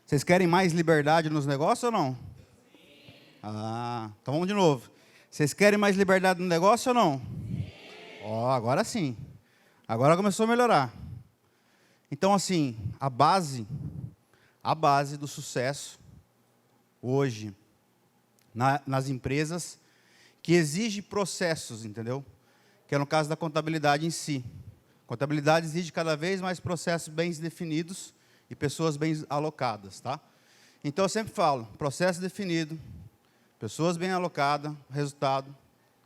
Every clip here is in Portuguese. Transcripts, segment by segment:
Vocês querem mais liberdade nos negócios ou não? Ah, então vamos de novo. Vocês querem mais liberdade no negócio ou não? Ó, agora sim. Agora começou a melhorar. Então, assim, a base do sucesso hoje nas empresas que exige processos, entendeu? Que é no caso da contabilidade em si. Contabilidade exige cada vez mais processos bem definidos e pessoas bem alocadas, tá? Então, eu sempre falo, processo definido, pessoas bem alocadas, o resultado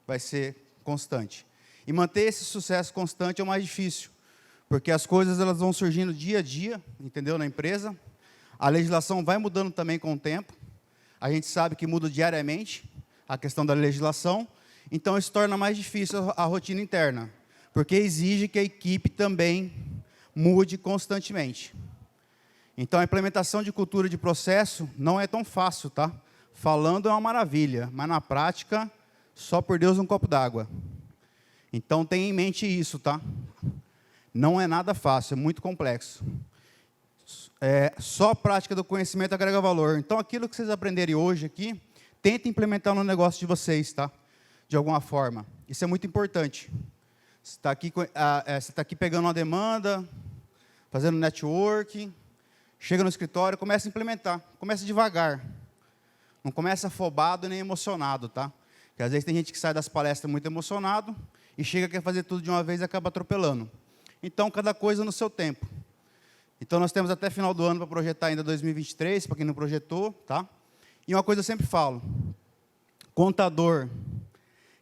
vai ser constante. E manter esse sucesso constante é o mais difícil, porque as coisas elas vão surgindo dia a dia, entendeu, na empresa. A legislação vai mudando também com o tempo. A gente sabe que muda diariamente a questão da legislação, então isso torna mais difícil a rotina interna, porque exige que a equipe também mude constantemente. Então, a implementação de cultura de processo não é tão fácil, tá? Falando é uma maravilha, mas na prática, só por Deus um copo d'água. Então, tenha em mente isso, tá? Não é nada fácil, é muito complexo. Só a prática do conhecimento agrega valor. Então, aquilo que vocês aprenderem hoje aqui, tentem implementar no negócio de vocês, tá? De alguma forma. Isso é muito importante. Você está aqui pegando uma demanda, fazendo networking, chega no escritório, começa a implementar. Começa devagar. Não começa afobado nem emocionado, tá? Porque às vezes tem gente que sai das palestras muito emocionado e chega quer fazer tudo de uma vez e acaba atropelando. Então, cada coisa no seu tempo. Então, nós temos até final do ano para projetar ainda 2023, para quem não projetou, tá? E uma coisa eu sempre falo, contador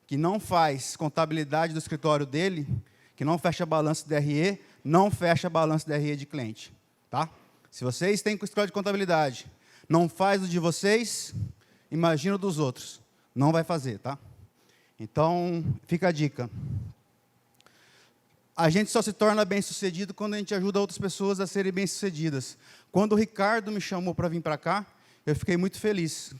que não faz contabilidade do escritório dele, que não fecha balanço DRE, não fecha balanço DRE de cliente, tá? Se vocês têm escritório de contabilidade, não faz o de vocês, imagina o dos outros. Não vai fazer, tá? Então, fica a dica. A gente só se torna bem-sucedido quando a gente ajuda outras pessoas a serem bem-sucedidas. Quando o Ricardo me chamou para vir para cá, eu fiquei muito feliz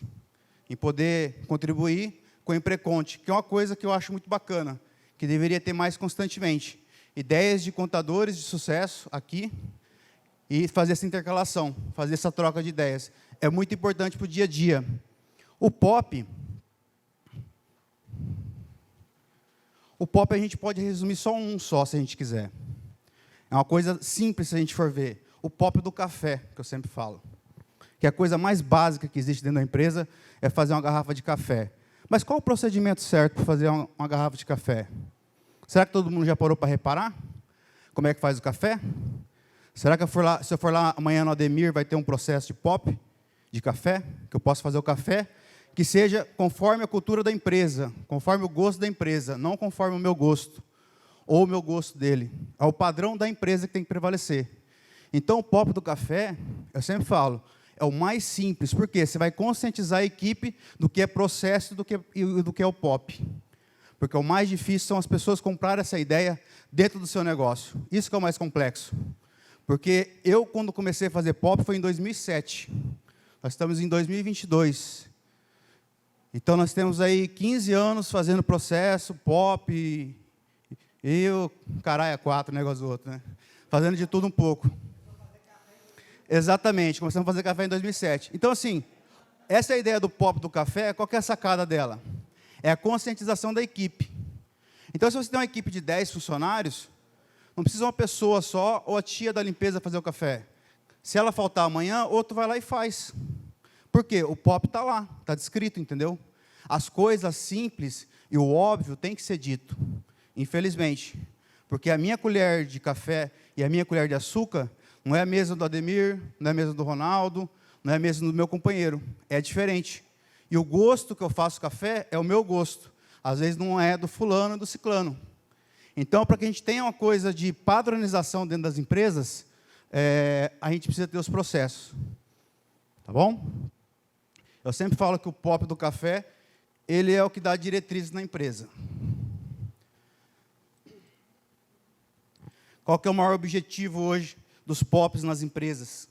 em poder contribuir com o Empreconte, que é uma coisa que eu acho muito bacana, que deveria ter mais constantemente. Ideias de contadores de sucesso aqui e fazer essa intercalação, fazer essa troca de ideias. É muito importante para o dia a dia. O POP a gente pode resumir só se a gente quiser. É uma coisa simples se a gente for ver. O POP do café, que eu sempre falo. Que a coisa mais básica que existe dentro da empresa é fazer uma garrafa de café. Mas qual o procedimento certo para fazer uma garrafa de café? Será que todo mundo já parou para reparar? Como é que faz o café? Será que se eu for lá amanhã no Ademir, vai ter um processo de POP, de café, que eu possa fazer o café, que seja conforme a cultura da empresa, conforme o gosto da empresa, não conforme o meu gosto, ou o meu gosto dele. É o padrão da empresa que tem que prevalecer. Então, o POP do café, eu sempre falo, é o mais simples, porque você vai conscientizar a equipe do que é processo e do que é o POP. Porque o mais difícil são as pessoas comprarem essa ideia dentro do seu negócio. Isso que é o mais complexo. Porque eu, quando comecei a fazer POP, foi em 2007. Nós estamos em 2022. Então, nós temos aí 15 anos fazendo processo, POP, caralho, 4, negócio do outro, né? Fazendo de tudo um pouco. Exatamente, começamos a fazer café em 2007. Então, assim, essa é a ideia do POP do café, qual que é a sacada dela? É a conscientização da equipe. Então, se você tem uma equipe de 10 funcionários, não precisa uma pessoa só ou a tia da limpeza fazer o café. Se ela faltar amanhã, outro vai lá e faz. Por quê? O POP está lá, está descrito, entendeu? As coisas simples e o óbvio tem que ser dito, infelizmente. Porque a minha colher de café e a minha colher de açúcar não é a mesma do Ademir, não é a mesma do Ronaldo, não é a mesma do meu companheiro. É diferente. E o gosto que eu faço café é o meu gosto. Às vezes não é do fulano e do ciclano. Então, para que a gente tenha uma coisa de padronização dentro das empresas, a gente precisa ter os processos. Tá bom? Eu sempre falo que o POP do café, ele é o que dá diretrizes na empresa. Qual que é o maior objetivo hoje dos POPs nas empresas?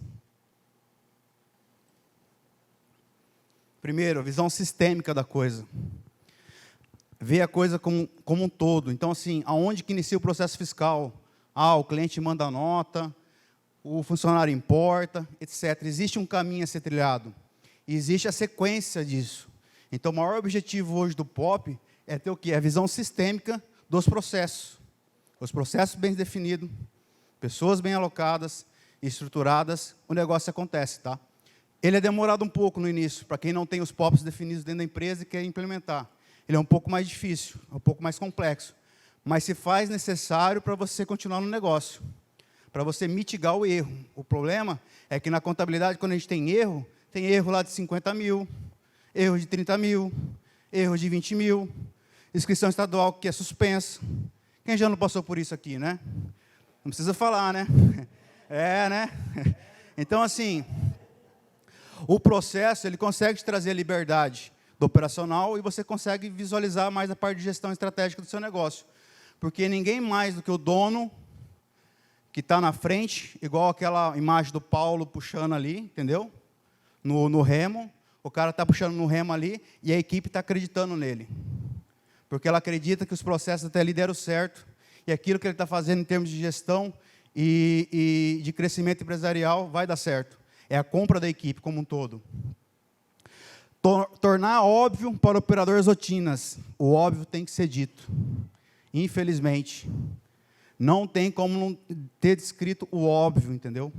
Primeiro, a visão sistêmica da coisa. Ver a coisa como um todo. Então, assim, aonde que inicia o processo fiscal? O cliente manda a nota, o funcionário importa, etc. Existe um caminho a ser trilhado. E existe a sequência disso. Então, o maior objetivo hoje do POP é ter o quê? A visão sistêmica dos processos. Os processos bem definidos, pessoas bem alocadas, estruturadas, o negócio acontece, tá? Ele é demorado um pouco no início, para quem não tem os POPs definidos dentro da empresa e quer implementar. Ele é um pouco mais difícil, um pouco mais complexo, mas se faz necessário para você continuar no negócio, para você mitigar o erro. O problema é que na contabilidade, quando a gente tem erro lá de 50 mil, erro de 30 mil, erro de 20 mil, inscrição estadual que é suspensa. Quem já não passou por isso aqui, né? Não precisa falar, né? É, né? Então, assim, o processo, ele consegue te trazer a liberdade do operacional e você consegue visualizar mais a parte de gestão estratégica do seu negócio. Porque ninguém mais do que o dono que está na frente, igual aquela imagem do Paulo puxando ali, entendeu? No remo, o cara está puxando no remo ali e a equipe está acreditando nele. Porque ela acredita que os processos até ali deram certo e aquilo que ele está fazendo em termos de gestão e de crescimento empresarial vai dar certo. É a compra da equipe como um todo. Tornar óbvio para o operador as rotinas. O óbvio tem que ser dito. Infelizmente. Não tem como não ter descrito o óbvio, entendeu?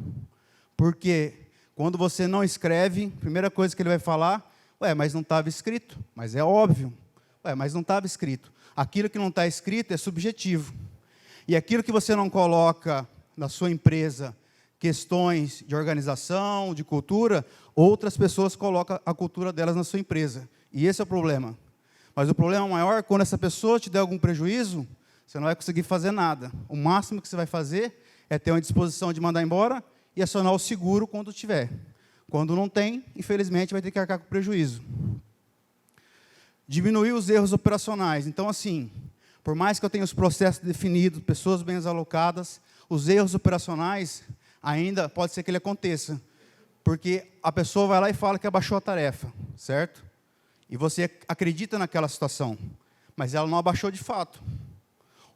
Porque quando você não escreve, a primeira coisa que ele vai falar, mas não estava escrito, mas é óbvio. Mas não estava escrito. Aquilo que não está escrito é subjetivo. E aquilo que você não coloca na sua empresa, questões de organização, de cultura, outras pessoas colocam a cultura delas na sua empresa. E esse é o problema. Mas o problema maior é quando essa pessoa te der algum prejuízo, você não vai conseguir fazer nada. O máximo que você vai fazer é ter uma disposição de mandar embora e acionar o seguro quando tiver. Quando não tem, infelizmente, vai ter que arcar com prejuízo. Diminuir os erros operacionais. Então, assim, por mais que eu tenha os processos definidos, pessoas bem alocadas, os erros operacionais ainda pode ser que ele aconteça. Porque a pessoa vai lá e fala que abaixou a tarefa, certo? E você acredita naquela situação, mas ela não abaixou de fato.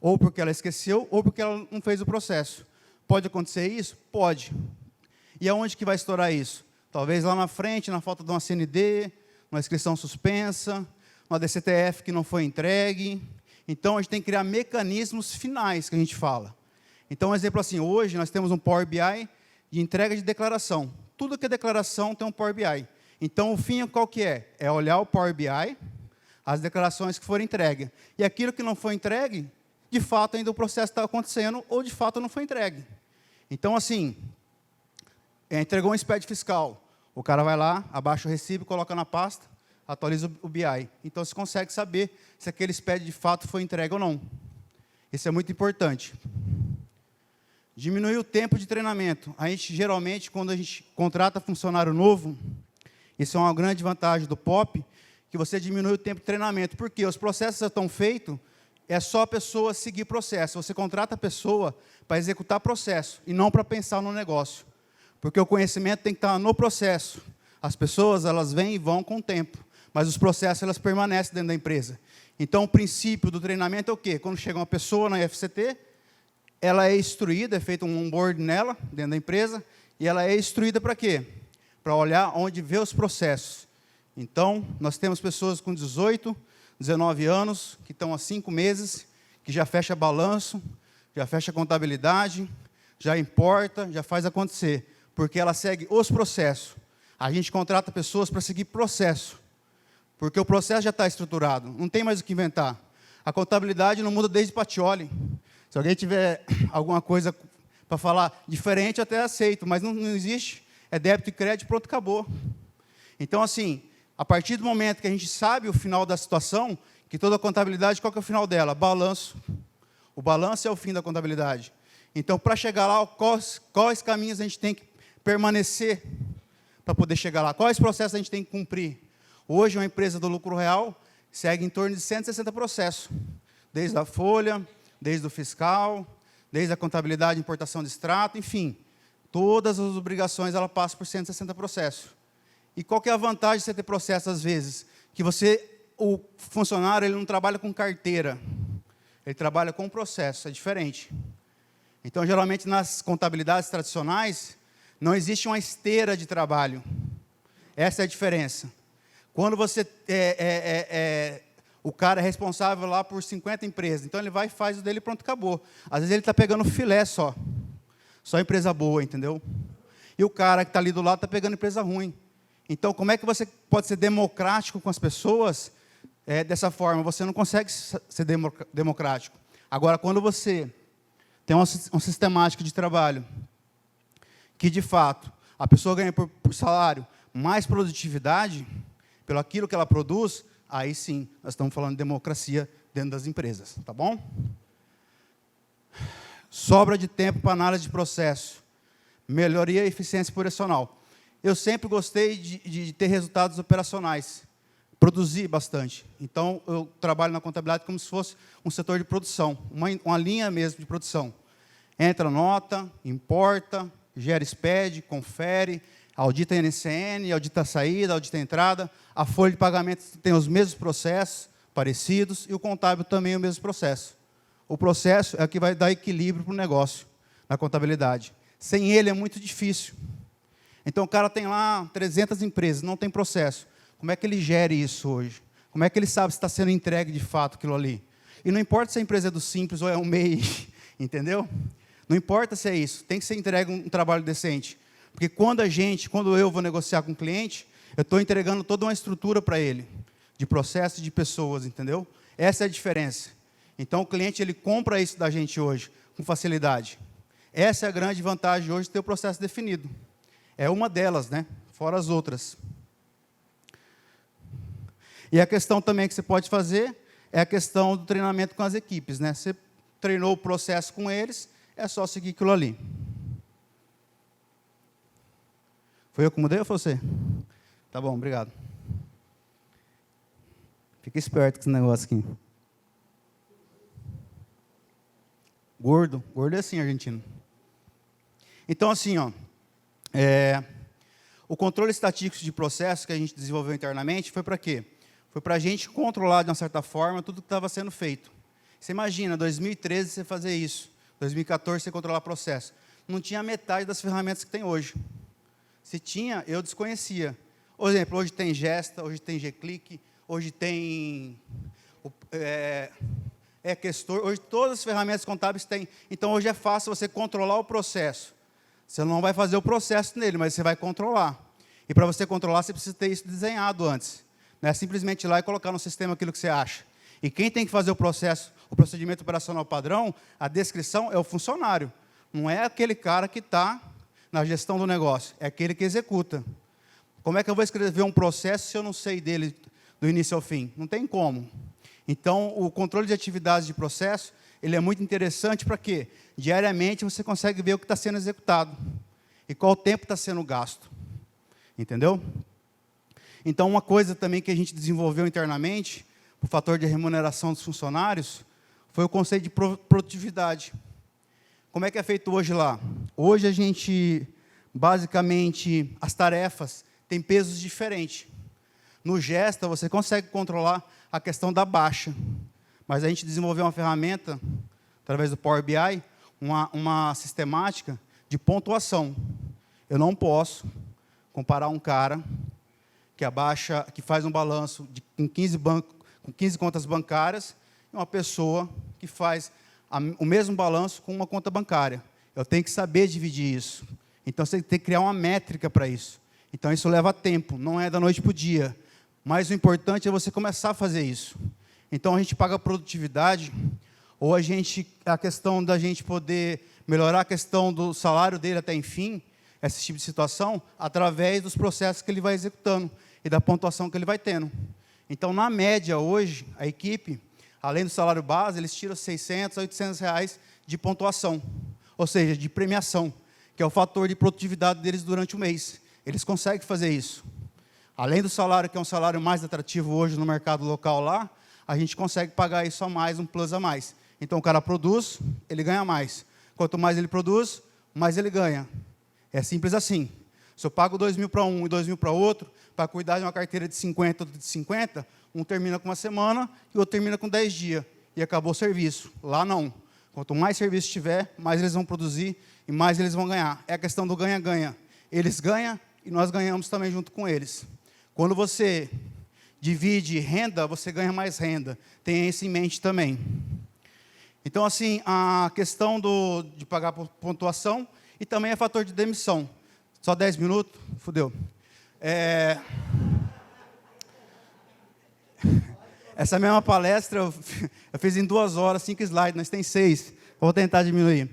Ou porque ela esqueceu, ou porque ela não fez o processo. Pode acontecer isso? Pode. E aonde que vai estourar isso? Talvez lá na frente, na falta de uma CND, uma inscrição suspensa, uma DCTF que não foi entregue. Então, a gente tem que criar mecanismos finais, que a gente fala. Então, um exemplo assim, hoje nós temos um Power BI de entrega de declaração. Tudo que é declaração tem um Power BI. Então, o fim qual que é? É olhar o Power BI, as declarações que foram entregues. E aquilo que não foi entregue, de fato, ainda o processo está acontecendo, ou de fato não foi entregue. Então, assim, entregou um SPED fiscal. O cara vai lá, abaixa o recibo, coloca na pasta, atualiza o BI. Então, você consegue saber se aquele SPED de fato foi entregue ou não. Isso é muito importante. Diminuir o tempo de treinamento. A gente, geralmente, quando a gente contrata funcionário novo, isso é uma grande vantagem do POP, que você diminui o tempo de treinamento. Porque os processos já estão feitos, é só a pessoa seguir o processo. Você contrata a pessoa para executar processo e não para pensar no negócio. Porque o conhecimento tem que estar no processo. As pessoas, elas vêm e vão com o tempo, mas os processos, elas permanecem dentro da empresa. Então, o princípio do treinamento é o quê? Quando chega uma pessoa na FCT, ela é instruída, é feito um onboard nela, dentro da empresa, e ela é instruída para quê? Para olhar onde vê os processos. Então, nós temos pessoas com 18, 19 anos, que estão há 5 meses, que já fecha balanço, já fecha contabilidade, já importa, já faz acontecer, porque ela segue os processos. A gente contrata pessoas para seguir processo, porque o processo já está estruturado, não tem mais o que inventar. A contabilidade não muda desde Pacioli. Se alguém tiver alguma coisa para falar diferente, eu até aceito, mas não existe. É débito e crédito, pronto, acabou. Então, assim, a partir do momento que a gente sabe o final da situação, que toda a contabilidade, qual que é o final dela? Balanço. O balanço é o fim da contabilidade. Então, para chegar lá, quais caminhos a gente tem que permanecer para poder chegar lá? Quais processos a gente tem que cumprir? Hoje, uma empresa do lucro real segue em torno de 160 processos, desde a folha, desde o fiscal, desde a contabilidade, importação de extrato, enfim, todas as obrigações ela passa por 160 processos. E qual que é a vantagem de você ter processo, às vezes? Que o funcionário, ele não trabalha com carteira, ele trabalha com processo, é diferente. Então, geralmente, nas contabilidades tradicionais, não existe uma esteira de trabalho. Essa é a diferença. Quando você o cara é responsável lá por 50 empresas, então ele vai e faz o dele e pronto, acabou. Às vezes ele está pegando filé só empresa boa, entendeu? E o cara que está ali do lado está pegando empresa ruim. Então, como é que você pode ser democrático com as pessoas dessa forma? Você não consegue ser democrático. Agora, quando você tem uma sistemática de trabalho que, de fato, a pessoa ganha por salário mais produtividade, pelo aquilo que ela produz, aí sim, nós estamos falando de democracia dentro das empresas, tá bom? Sobra de tempo para análise de processo, melhoria e eficiência operacional. Eu sempre gostei de ter resultados operacionais, produzir bastante. Então, eu trabalho na contabilidade como se fosse um setor de produção, uma linha mesmo de produção. Entra nota, importa, gera SPED, confere, audita NCN, audita a saída, audita a entrada, a folha de pagamento tem os mesmos processos, parecidos, e o contábil também é o mesmo processo. O processo é o que vai dar equilíbrio para o negócio, na contabilidade. Sem ele é muito difícil. Então, o cara tem lá 300 empresas, não tem processo. Como é que ele gere isso hoje? Como é que ele sabe se está sendo entregue de fato aquilo ali? E não importa se a empresa é do Simples ou é um MEI, entendeu? Não importa se é isso, tem que ser entregue um trabalho decente. Porque quando eu vou negociar com o cliente, eu estou entregando toda uma estrutura para ele, de processo e de pessoas, entendeu? Essa é a diferença. Então, o cliente ele compra isso da gente hoje, com facilidade. Essa é a grande vantagem hoje de ter o processo definido. É uma delas, né? Fora as outras. E a questão também que você pode fazer é a questão do treinamento com as equipes, né? Você treinou o processo com eles, é só seguir aquilo ali. Foi eu que mudei ou foi você? Tá bom, obrigado. Fica esperto com esse negócio aqui. Gordo é assim, argentino. Então, assim, ó, o controle estatístico de processo que a gente desenvolveu internamente foi para quê? Foi para a gente controlar, de uma certa forma, tudo que estava sendo feito. Você imagina, 2013 você fazer isso, 2014 você controlar processo. Não tinha metade das ferramentas que tem hoje. Se tinha, eu desconhecia. Por exemplo, hoje tem Gesta, hoje tem G-Click, hoje tem Questor, hoje todas as ferramentas contábeis têm. Então, hoje é fácil você controlar o processo. Você não vai fazer o processo nele, mas você vai controlar. E para você controlar, você precisa ter isso desenhado antes. Não é simplesmente ir lá e colocar no sistema aquilo que você acha. E quem tem que fazer o processo, o procedimento operacional padrão, a descrição é o funcionário. Não é aquele cara que está na gestão do negócio, é aquele que executa. Como é que eu vou escrever um processo se eu não sei dele do início ao fim? Não tem como. Então, o controle de atividades de processo, ele é muito interessante para quê? Diariamente você consegue ver o que está sendo executado e qual tempo está sendo gasto. Entendeu? Então, uma coisa também que a gente desenvolveu internamente, o fator de remuneração dos funcionários, foi o conceito de produtividade. Como é que é feito hoje lá? Hoje a gente, basicamente, as tarefas têm pesos diferentes. No Gesta, você consegue controlar a questão da baixa. Mas a gente desenvolveu uma ferramenta, através do Power BI, uma sistemática de pontuação. Eu não posso comparar um cara que faz um balanço com 15 contas bancárias e uma pessoa que faz o mesmo balanço com uma conta bancária. Eu tenho que saber dividir isso. Então, você tem que criar uma métrica para isso. Então, isso leva tempo, não é da noite para o dia. Mas o importante é você começar a fazer isso. Então, a gente paga a produtividade, ou a questão da gente poder melhorar a questão do salário dele até enfim, esse tipo de situação, através dos processos que ele vai executando e da pontuação que ele vai tendo. Então, na média, hoje, a equipe, além do salário base, eles tiram 600 a 800 reais de pontuação, ou seja, de premiação, que é o fator de produtividade deles durante o mês. Eles conseguem fazer isso. Além do salário, que é um salário mais atrativo hoje no mercado local lá, a gente consegue pagar isso a mais, um plus a mais. Então, o cara produz, ele ganha mais. Quanto mais ele produz, mais ele ganha. É simples assim. Se eu pago 2.000 para um e 2.000 para outro, para cuidar de uma carteira de 50 ou de 50, um termina com uma semana e o outro termina com 10 dias. E acabou o serviço. Lá não. Quanto mais serviço tiver, mais eles vão produzir e mais eles vão ganhar. É a questão do ganha-ganha. Eles ganham e nós ganhamos também junto com eles. Quando você divide renda, você ganha mais renda. Tenha isso em mente também. Então, assim, a questão de pagar por pontuação e também é fator de demissão. Só 10 minutos? Fudeu. Essa mesma palestra eu fiz em 2 horas, 5 slides, nós tem 6. Vou tentar diminuir.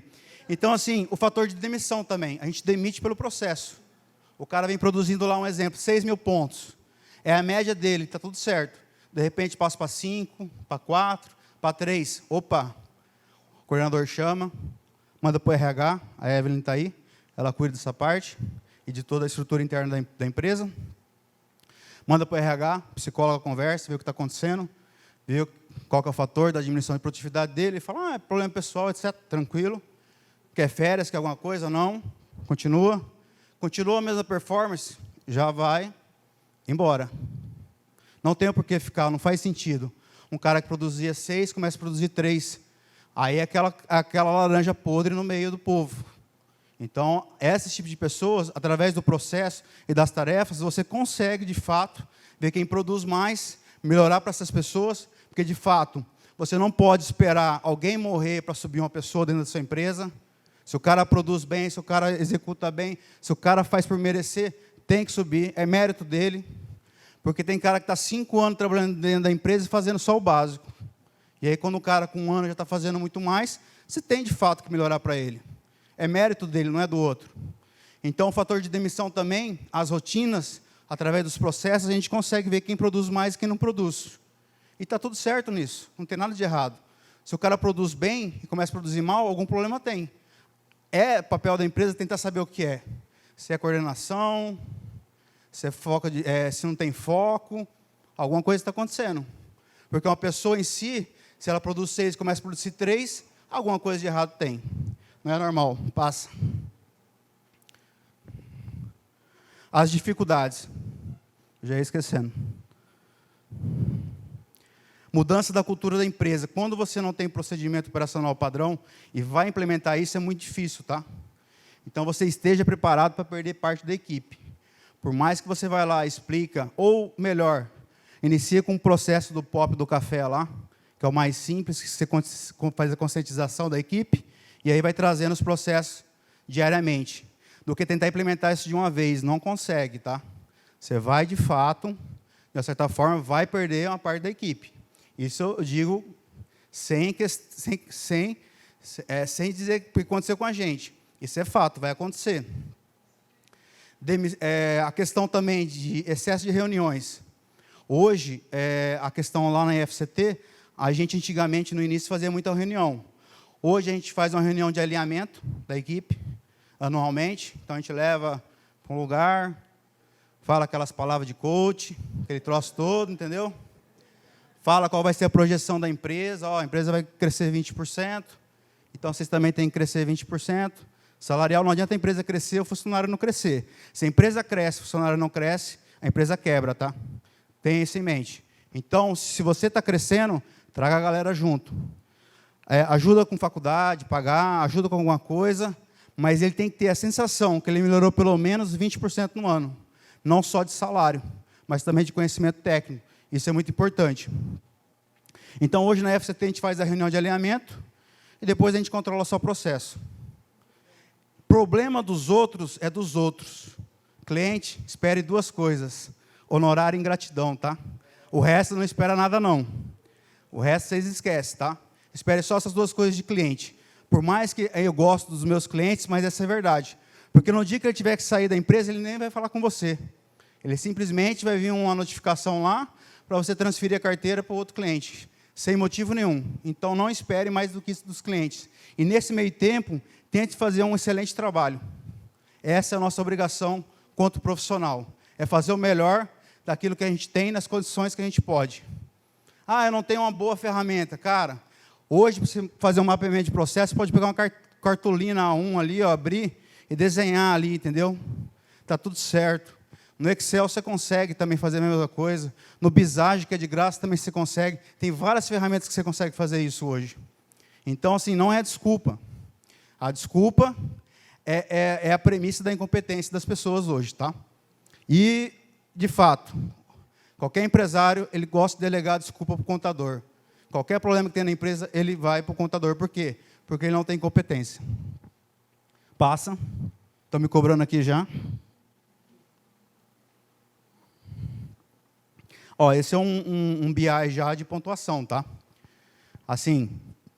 Então, assim, o fator de demissão também. A gente demite pelo processo. O cara vem produzindo lá um exemplo, 6 mil pontos. É a média dele, está tudo certo. De repente passa para 5, para 4, para 3. Opa, o coordenador chama, manda para o RH, a Evelyn está aí, ela cuida dessa parte e de toda a estrutura interna da empresa. Manda para o RH, psicóloga conversa, vê o que está acontecendo, vê qual que é o fator da diminuição de produtividade dele, e fala, é problema pessoal, etc. Tranquilo. Quer férias, quer alguma coisa? Não. Continua. Continua a mesma performance, já vai embora. Não tem por que ficar, não faz sentido. Um cara que produzia 6, começa a produzir 3. Aí é aquela laranja podre no meio do povo. Então, esse tipo de pessoas, através do processo e das tarefas, você consegue, de fato, ver quem produz mais, melhorar para essas pessoas, porque, de fato, você não pode esperar alguém morrer para subir uma pessoa dentro da sua empresa. Se o cara produz bem, se o cara executa bem, se o cara faz por merecer, tem que subir, é mérito dele. Porque tem cara que está 5 anos trabalhando dentro da empresa e fazendo só o básico. E aí, quando o cara com 1 ano já está fazendo muito mais, você tem, de fato, que melhorar para ele. É mérito dele, não é do outro. Então, o fator de demissão também, as rotinas, através dos processos, a gente consegue ver quem produz mais e quem não produz. E está tudo certo nisso, não tem nada de errado. Se o cara produz bem e começa a produzir mal, algum problema tem. É papel da empresa tentar saber o que é. Se é coordenação, se não tem foco, alguma coisa está acontecendo. Porque uma pessoa em si, se ela produz 6 e começa a produzir 3, alguma coisa de errado tem. Não é normal, passa. As dificuldades. Já ia esquecendo. Mudança da cultura da empresa. Quando você não tem procedimento operacional padrão e vai implementar isso, é muito difícil, tá? Então, você esteja preparado para perder parte da equipe. Por mais que você vá lá, explica, ou melhor, inicia com o processo do POP do café lá, que é o mais simples, que você faz a conscientização da equipe, e aí vai trazendo os processos diariamente. Do que tentar implementar isso de uma vez, não consegue, tá? Você vai, de fato, de certa forma, vai perder uma parte da equipe. Isso eu digo sem dizer o que aconteceu com a gente. Isso é fato, vai acontecer. A questão também de excesso de reuniões. Hoje, a questão lá na IFCT, a gente antigamente, no início, fazia muita reunião. Hoje, a gente faz uma reunião de alinhamento da equipe, anualmente. Então, a gente leva para um lugar, fala aquelas palavras de coach, aquele troço todo, entendeu? Fala qual vai ser a projeção da empresa. Ó, a empresa vai crescer 20%, então vocês também têm que crescer 20%. Salarial, não adianta a empresa crescer, o funcionário não crescer. Se a empresa cresce, o funcionário não cresce, a empresa quebra, tá? Tenha isso em mente. Então, se você está crescendo, traga a galera junto. Ajuda com faculdade, pagar, ajuda com alguma coisa, mas ele tem que ter a sensação que ele melhorou pelo menos 20% no ano. Não só de salário, mas também de conhecimento técnico. Isso é muito importante. Então, hoje na FCT a gente faz a reunião de alinhamento e depois a gente controla só o processo. Problema dos outros é dos outros. Cliente, espere 2 coisas. Honorário e ingratidão, tá? O resto não espera nada, não. O resto vocês esquecem, tá? Espere só essas 2 coisas de cliente. Por mais que eu gosto dos meus clientes, mas essa é a verdade. Porque no dia que ele tiver que sair da empresa, ele nem vai falar com você. Ele simplesmente vai vir uma notificação lá para você transferir a carteira para o outro cliente, sem motivo nenhum. Então, não espere mais do que isso dos clientes. E, nesse meio tempo, tente fazer um excelente trabalho. Essa é a nossa obrigação quanto profissional. É fazer o melhor daquilo que a gente tem nas condições que a gente pode. Ah, eu não tenho uma boa ferramenta. Cara, hoje, para você fazer um mapeamento de processo, pode pegar uma cartolina A1 ali, ó, abrir e desenhar ali, entendeu? Está tudo certo. No Excel você consegue também fazer a mesma coisa. No Visage, que é de graça, também você consegue. Tem várias ferramentas que você consegue fazer isso hoje. Então, assim, não é desculpa. A desculpa é a premissa da incompetência das pessoas hoje, tá? E, de fato, qualquer empresário, ele gosta de delegar desculpa para o contador. Qualquer problema que tem na empresa, ele vai para o contador. Por quê? Porque ele não tem competência. Passa. Estão me cobrando aqui já. Ó, esse é um BI já de pontuação, tá? Assim,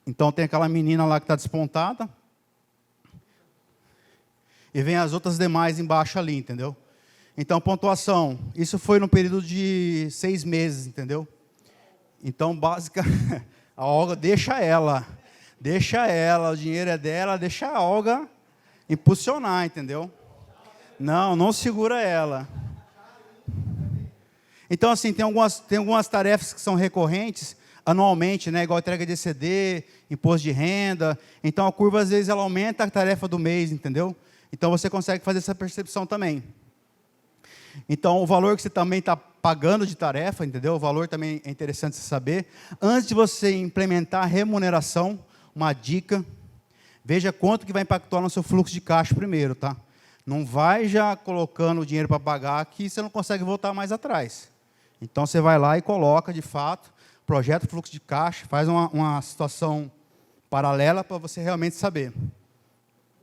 então tem aquela menina lá que está despontada, e vem as outras demais embaixo ali, entendeu? Então, pontuação, isso foi no período de 6 meses, entendeu? Então, básica, a Olga, deixa ela, o dinheiro é dela, deixa a Olga impulsionar, entendeu? Não segura ela. Então, assim, tem algumas tarefas que são recorrentes anualmente, né, igual entrega de ECD, imposto de renda. Então, a curva, às vezes, ela aumenta a tarefa do mês, entendeu? Então, você consegue fazer essa percepção também. Então, o valor que você também está pagando de tarefa, entendeu? O valor também é interessante você saber. Antes de você implementar a remuneração, uma dica, veja quanto que vai impactar no seu fluxo de caixa primeiro, tá? Não vai já colocando o dinheiro para pagar que você não consegue voltar mais atrás. Então, você vai lá e coloca, de fato, projeta o fluxo de caixa, faz uma situação paralela para você realmente saber.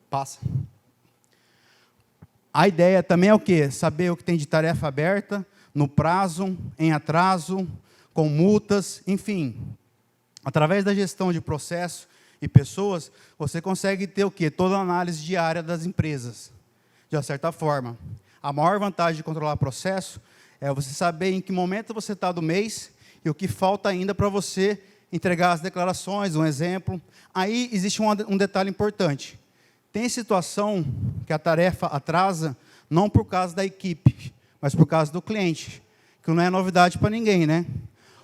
Passa. A ideia também é o quê? Saber o que tem de tarefa aberta, no prazo, em atraso, com multas, enfim. Através da gestão de processo e pessoas, você consegue ter o quê? Toda a análise diária das empresas, de uma certa forma. A maior vantagem de controlar processo é você saber em que momento você está do mês e o que falta ainda para você entregar as declarações, um exemplo. Aí existe um detalhe importante. Tem situação que a tarefa atrasa, não por causa da equipe, mas por causa do cliente, que não é novidade para ninguém, né?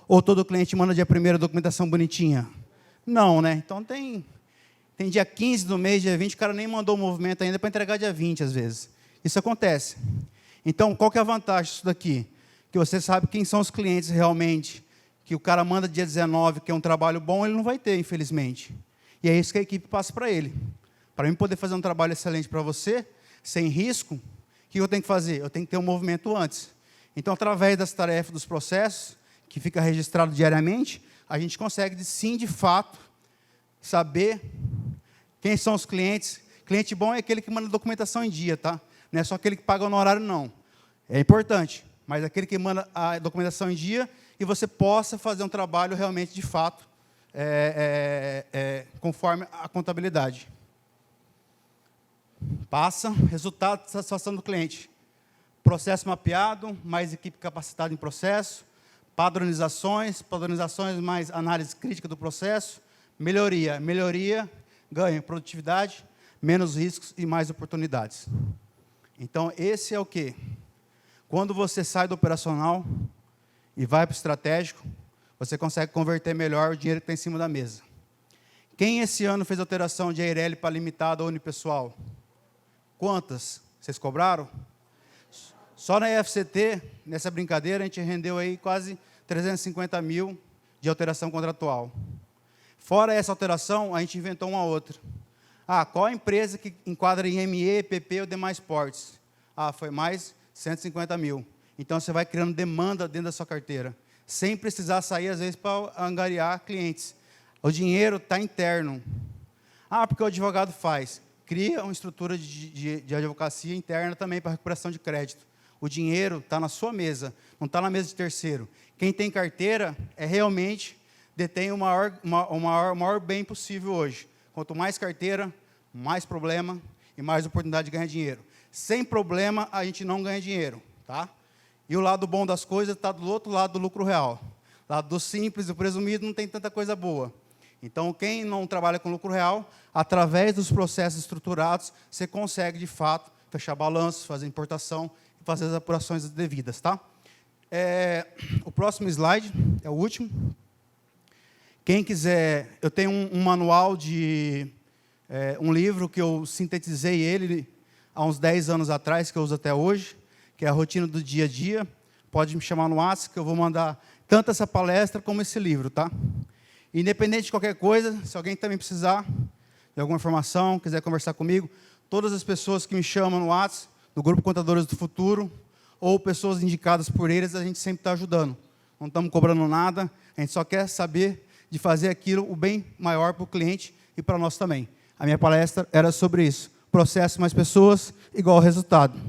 Ou todo cliente manda dia 1º a documentação bonitinha? Não, né? Então tem dia 15 do mês, dia 20, o cara nem mandou o movimento ainda para entregar dia 20, às vezes. Isso acontece. Então, qual que é a vantagem disso daqui? Que você sabe quem são os clientes realmente, que o cara manda dia 19, que é um trabalho bom, ele não vai ter, infelizmente. E é isso que a equipe passa para ele. Para mim poder fazer um trabalho excelente para você, sem risco, o que eu tenho que fazer? Eu tenho que ter um movimento antes. Então, através das tarefas, dos processos, que fica registrado diariamente, a gente consegue, sim, de fato, saber quem são os clientes. Cliente bom é aquele que manda documentação em dia, tá? Não é só aquele que paga no horário, não. É importante, mas aquele que manda a documentação em dia e você possa fazer um trabalho realmente, de fato, conforme a contabilidade. Passa, resultado de satisfação do cliente. Processo mapeado, mais equipe capacitada em processo, padronizações mais análise crítica do processo, melhoria, ganho, produtividade, menos riscos e mais oportunidades. Então, esse é o quê? Quando você sai do operacional e vai para o estratégico, você consegue converter melhor o dinheiro que está em cima da mesa. Quem esse ano fez alteração de EIRELI para limitado ou unipessoal? Quantas? Vocês cobraram? Só na EFCT, nessa brincadeira, a gente rendeu aí quase 350 mil de alteração contratual. Fora essa alteração, a gente inventou uma outra. Qual a empresa que enquadra em ME, PP ou demais portes? Foi mais 150 mil. Então, você vai criando demanda dentro da sua carteira, sem precisar sair, às vezes, para angariar clientes. O dinheiro está interno. Porque o advogado faz. Cria uma estrutura de advocacia interna também para recuperação de crédito. O dinheiro está na sua mesa, não está na mesa de terceiro. Quem tem carteira realmente detém o maior bem possível hoje. Quanto mais carteira, mais problema e mais oportunidade de ganhar dinheiro. Sem problema, a gente não ganha dinheiro. Tá? E o lado bom das coisas está do outro lado do lucro real. Lado do simples, do presumido, não tem tanta coisa boa. Então, quem não trabalha com lucro real, através dos processos estruturados, você consegue, de fato, fechar balanços, fazer importação e fazer as apurações devidas. Tá? O próximo slide, é o último. Quem quiser, eu tenho um manual de um livro que eu sintetizei ele há uns 10 anos atrás, que eu uso até hoje, que é a rotina do dia a dia. Pode me chamar no WhatsApp, que eu vou mandar tanto essa palestra como esse livro. Tá? Independente de qualquer coisa, se alguém também precisar de alguma informação, quiser conversar comigo, todas as pessoas que me chamam no WhatsApp, do Grupo Contadores do Futuro, ou pessoas indicadas por eles, a gente sempre está ajudando. Não estamos cobrando nada, a gente só quer saber de fazer aquilo, o bem maior para o cliente e para nós também. A minha palestra era sobre isso. Processo mais pessoas, igual resultado.